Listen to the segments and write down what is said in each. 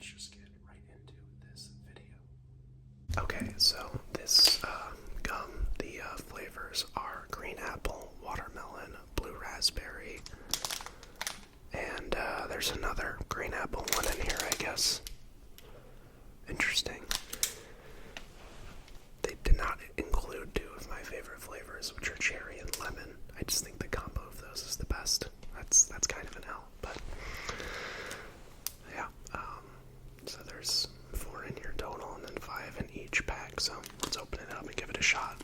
let's just get right into this video. Okay, so this gum, the flavors are green apple, watermelon, blue raspberry, and there's another green apple one in here, I guess. Interesting. They did not include two of my favorite flavors, which are cherry and lemon. I just think the combo of those is the best. That's kind of an L, but yeah. So there's 4 in here total, and then 5 in each pack. So let's open it up and give it a shot.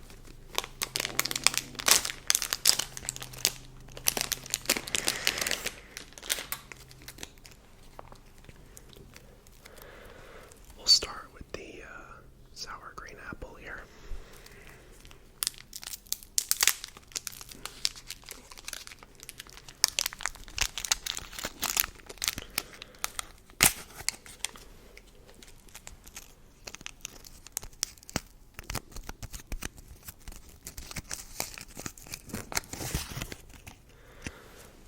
We'll start with the sour green apple here.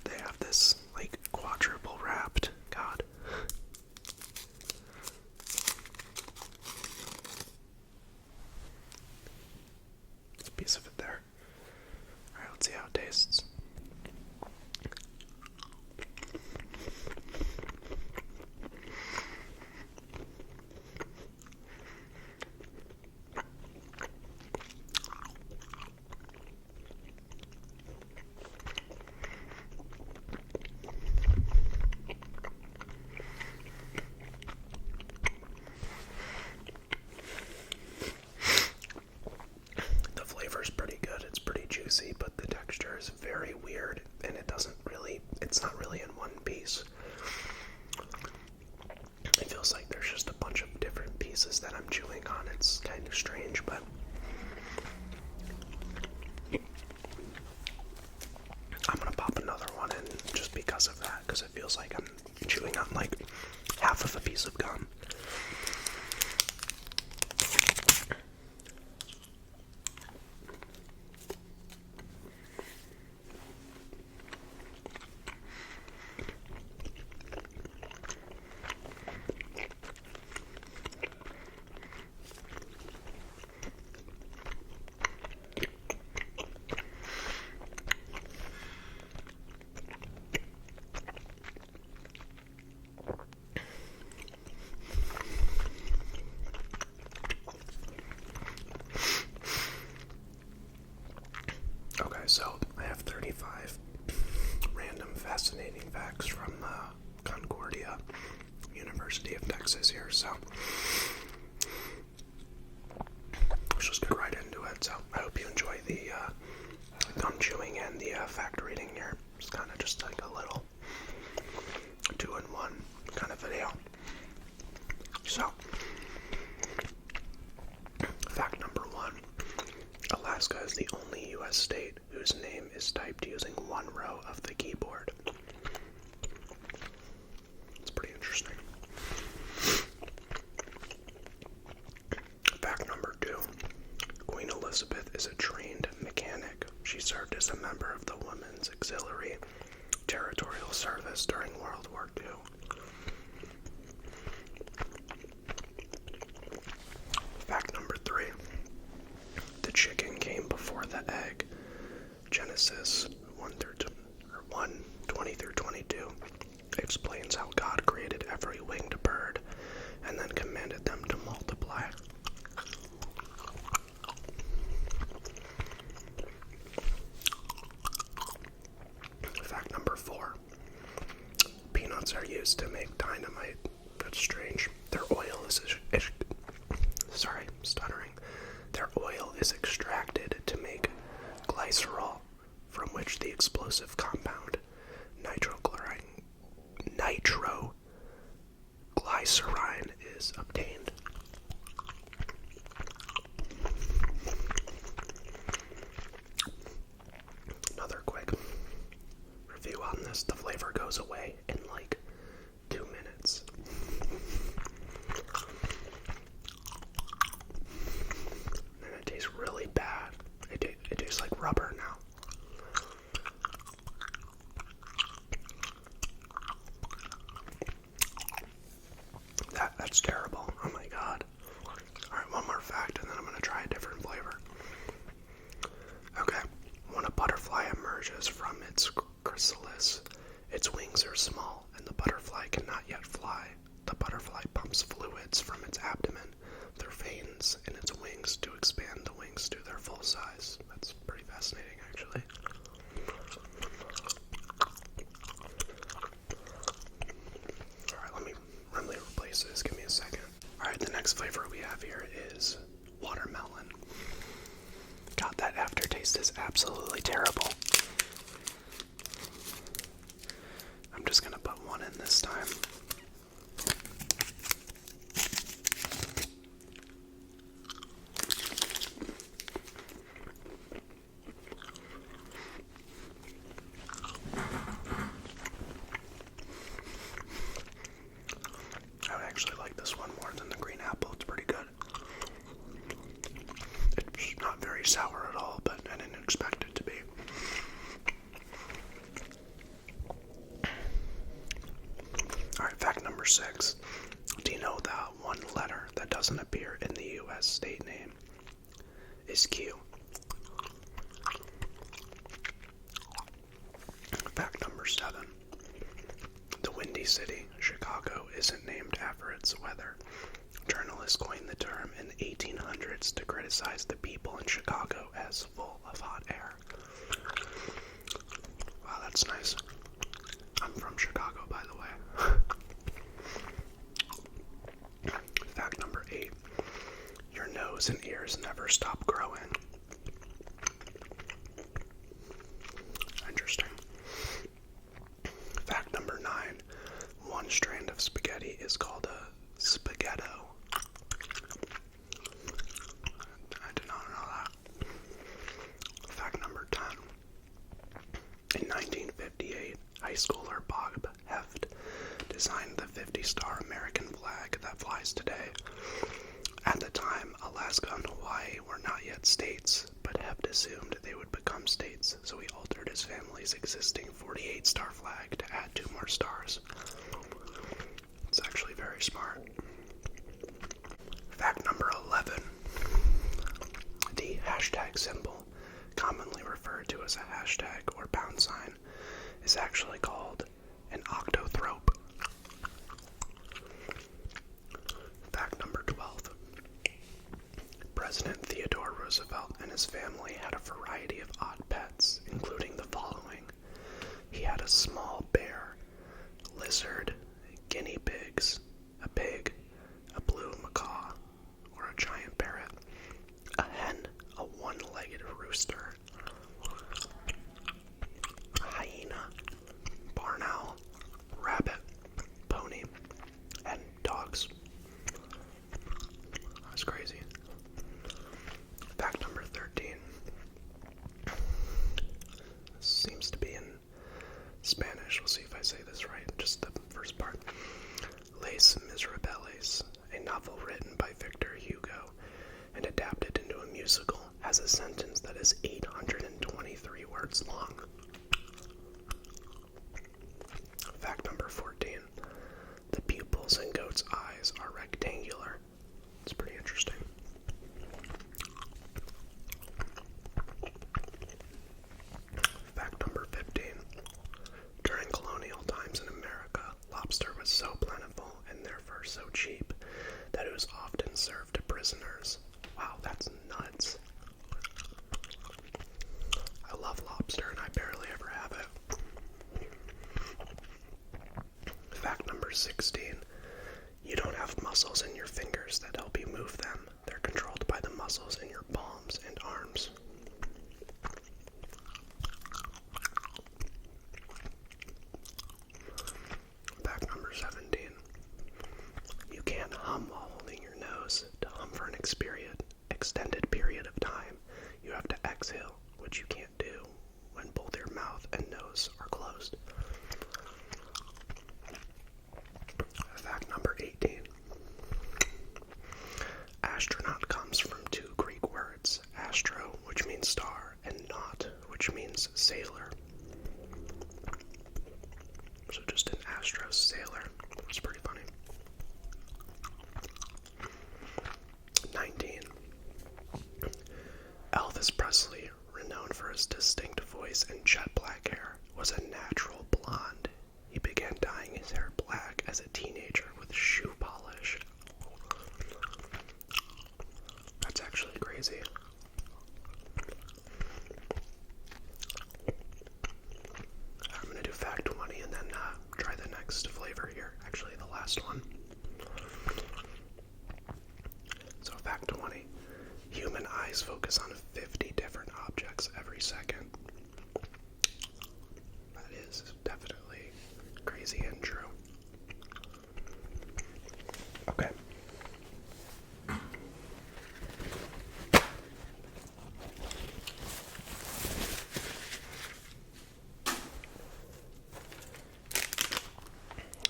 They have this like quadruple wrapped. God. There's a piece of it there. Alright, let's see how it tastes. The flavor's pretty good. It's pretty juicy, but the texture is very weird, and it's not really in one piece. It feels like there's just a bunch of different pieces that I'm chewing on. It's kind of strange, but I'm gonna pop another one in just because of that, because it feels like I'm chewing on like half of a piece of gum. Okay, so I have 35 random fascinating facts from Concordia, University of Texas here, so let's just get right into it. So I hope you enjoy the gum chewing and the fact reading here. It's kind of just like a little 2-in-1 kind of video. So, fact number 1. Alaska is the only U.S. state whose name is typed using one row of the keyboard. It's pretty interesting. Fact number 2. Queen Elizabeth is a trained mechanic. She served as a member of the Women's Auxiliary Territorial Service during World War II. Fact number 3. The chicken came before the egg. Genesis 1:20-22 explains how God created every winged bird and then commanded them to multiply. Fact number 4. Peanuts are used to make dynamite. That's strange. Their oil is Their oil is extracted to make glycerol, from which the explosive compound nitroglycerine is obtained. Another quick review on this. The flavor goes away in like 2 minutes. And it tastes really bad. It tastes like rubber now. That absolutely terrible. I'm just gonna put one in this time. I would actually like this one more than the green apple. It's pretty good. It's not very sour at all, but I didn't expect it to be. Alright, fact number 6. Do you know that one letter that doesn't appear in the U.S. state name is Q? Fact number 7. The Windy City, Chicago, isn't named after its weather. Journalists coined the term in the 1800s to criticize the people in Chicago as full of hot air. Wow, that's nice. I'm from Chicago, by the way. Fact number 8. Your nose and ears never stop growing. Interesting. Fact number 9. One strand of spaghetti is called a spaghetto. I did not know that. Fact number 10. In 1958, high schooler Bob Heft designed the 50-star American flag that flies today. At the time, Alaska and Hawaii were not yet states, but Heft assumed they would become states, so he altered his family's existing 48-star flag to add 2 more stars. It's actually very smart. Fact number 11. The hashtag symbol, commonly referred to as a hashtag or pound sign, is actually called an octothorpe. Fact number 12. President Theodore Roosevelt and his family had a variety of odd pets, including the following. He had a small bear, lizard, guinea pigs, a pig, a blue macaw, or a giant parrot, a hen, a one-legged rooster, a hyena, barn owl, rabbit, pony, and dogs. That's crazy. Fact number 13. This seems to be in Spanish. We'll see if I say this right. Just the first part. Les Miserables, a novel written by Victor Hugo and adapted into a musical, has a sentence that is 823 words long. Fact number 14. The pupils in goats' eyes are rectangular. It's pretty interesting. Fact number 15. During colonial times in America, lobster was so plentiful and therefore so cheap that it was often served to prisoners. Wow, that's nuts. I love lobster and I barely ever have it. Fact number 16. You don't have muscles in your fingers that help you move them. They're controlled by the muscles in your palms and arms. Fact number 17. You can't hum while holding your nose. To hum for an extended period of time, you have to exhale, which you can't do when both your mouth and nose are closed. Fact number 18. Astronaut comes from 2 Greek words, astro, which means star, and naut, which means sailor. So just an astro sailor. It's pretty funny. 19. Elvis Presley, renowned for his distinct voice and jet black hair, was a natural blonde. He began dyeing his hair black as a teenager with shoe polish. That's actually crazy. I'm going to do fact 20 and then try the next flavor here. Actually, the last one. So fact 20. Human eyes focus on 50 different objects every second. That is definitely crazy and true. Okay.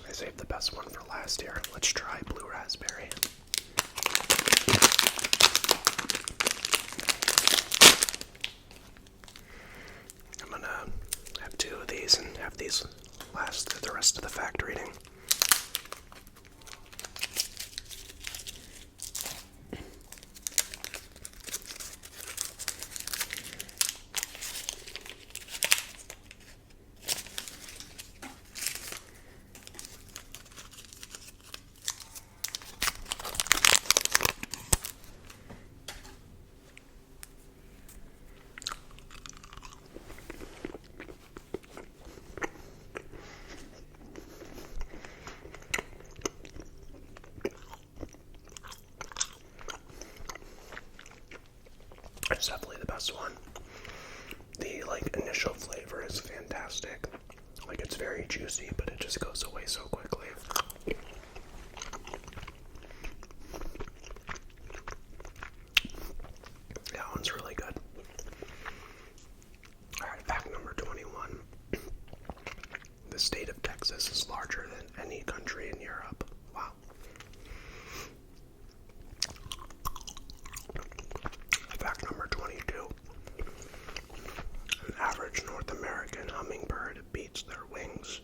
I saved the best one for last here. Let's try blue raspberry. I'm gonna have 2 of these and have these last the rest of the fact reading. It's definitely the best one. The initial flavor is fantastic. It's very juicy, but it just goes away so quickly. That one's really good. Alright, fact number 21. The state of Texas is larger than any country in Europe. Wow. Fact number 22. An average North American hummingbird beats their wings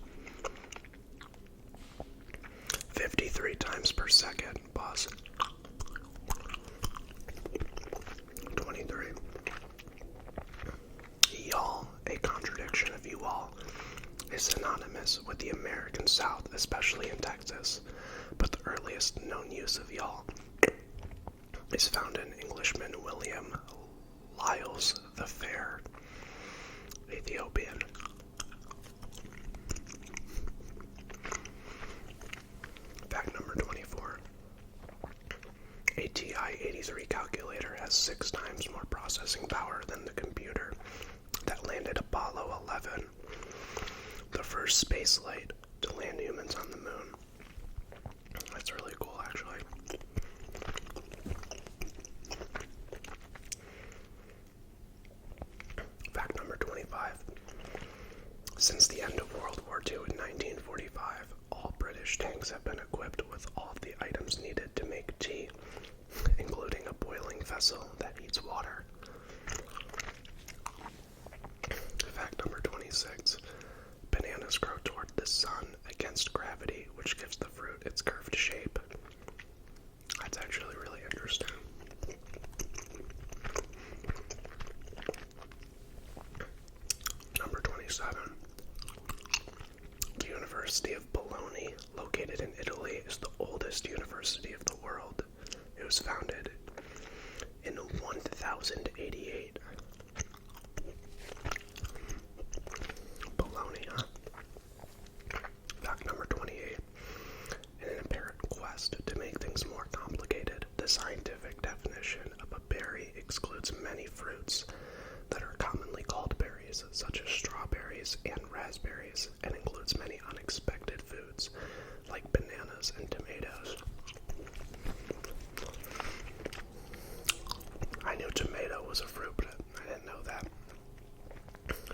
53 times per second. Pause. 23. Y'all, a contradiction of you all, is synonymous with the American South, especially in Texas, but the earliest known use of y'all is found in Englishman William Lyles the Fair, Ethiopian. Fact number 24. A TI-83 calculator has 6 times more processing power than the computer that landed Apollo 11, the first spaceflight to land humans on the moon. That's really cool, actually. Fact number 25. Since the end of World War II in 1945, all British tanks have been equipped with all of the items needed to make tea, including a boiling vessel that heats water. Fact number 26. Bananas grow toward the sun against gravity, which gives the fruit its curved shape. That's actually really interesting. Number 27. The University of Bologna, located in Italy, is the oldest university of the world. It was founded in 1088. Bologna, huh? Fact number 28. In an apparent quest to make things more complicated, the scientific definition of a berry excludes many fruits that are commonly called berries, such as strawberries and raspberries, and includes many unexpected foods, like bananas and tomatoes. I knew tomato was a fruit, but I didn't know that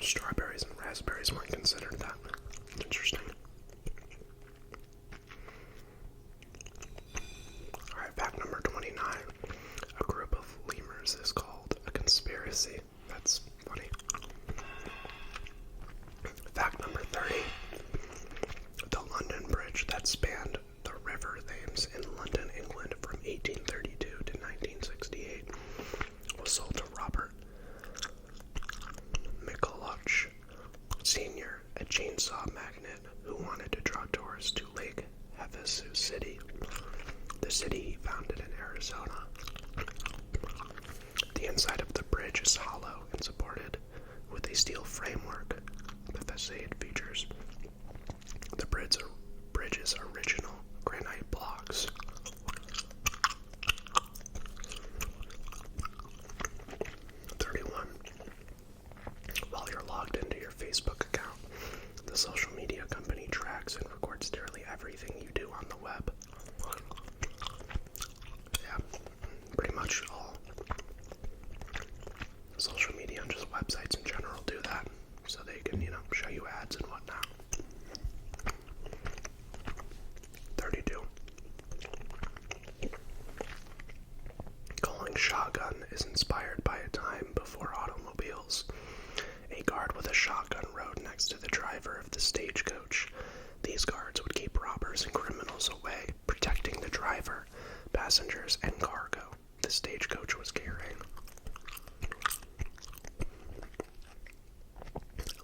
strawberries and raspberries weren't considered that. Interesting. Alright, fact number 29. A group of lemurs is called a conspiracy. That's funny. Fact number 30. The London Bridge that spanned the River Thames in London, England from 1832 to 1968 was sold to Robert McCulloch Sr., a chainsaw magnate who wanted to draw tourists to Lake Havasu City, the city he founded in Arizona. The inside of the bridge is hollow and supported with a steel framework. The facade features the bridge's original granite blocks. 31. The social media company tracks and records nearly everything you do on the web. Yeah, pretty much all social media and just websites in general do that, so they can, show you ads and whatnot. 32. Calling shotgun is inspired by a time before automobiles. A guard with a shotgun rode next to the driver of the stagecoach. These guards would keep robbers and criminals away, protecting the driver, passengers, and cargo the stagecoach was carrying.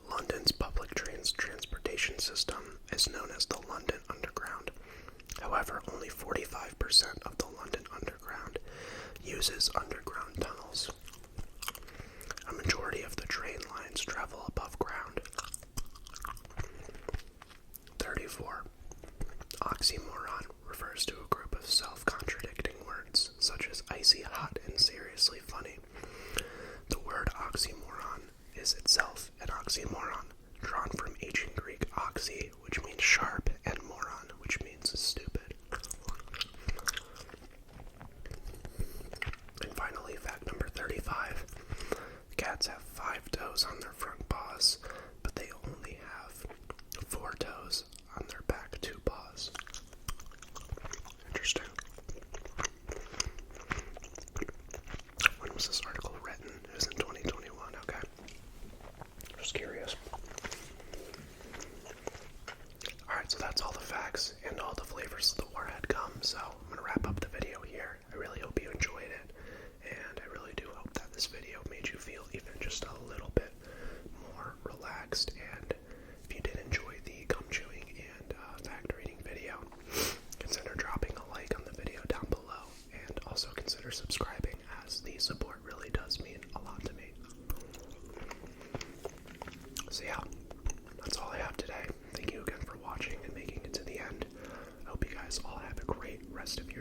London's public transportation system is known as the London Underground. However, only 45% of the London Underground uses underground tunnels. A majority of the train lines travel above ground. 34. Oxymoron refers to a group of self-contradicting words, such as icy hot and seriously funny. The word oxymoron is itself an oxymoron, drawn from ancient Greek oxy, which means sharp, and moron, which means stupid. And finally, fact number 35. Cats have 5 toes on their front paws, but they only have 4 toes on their back 2 paws. Interesting. When was this article written? It was in 2021, okay. Just curious. Alright, so that's all the facts and all the flavors of the Warhead gum, so I'm going to wrap up the video here. I really hope you enjoyed it, and I really do hope that this video made you feel even just a little bit more relaxed. And if you did enjoy the gum chewing and fact reading video, consider dropping a like on the video down below, and also consider subscribing, as the support really does mean a lot to me. So yeah, that's all I have today. Thank you again for watching and making it to the end. I hope you guys all have a great rest of your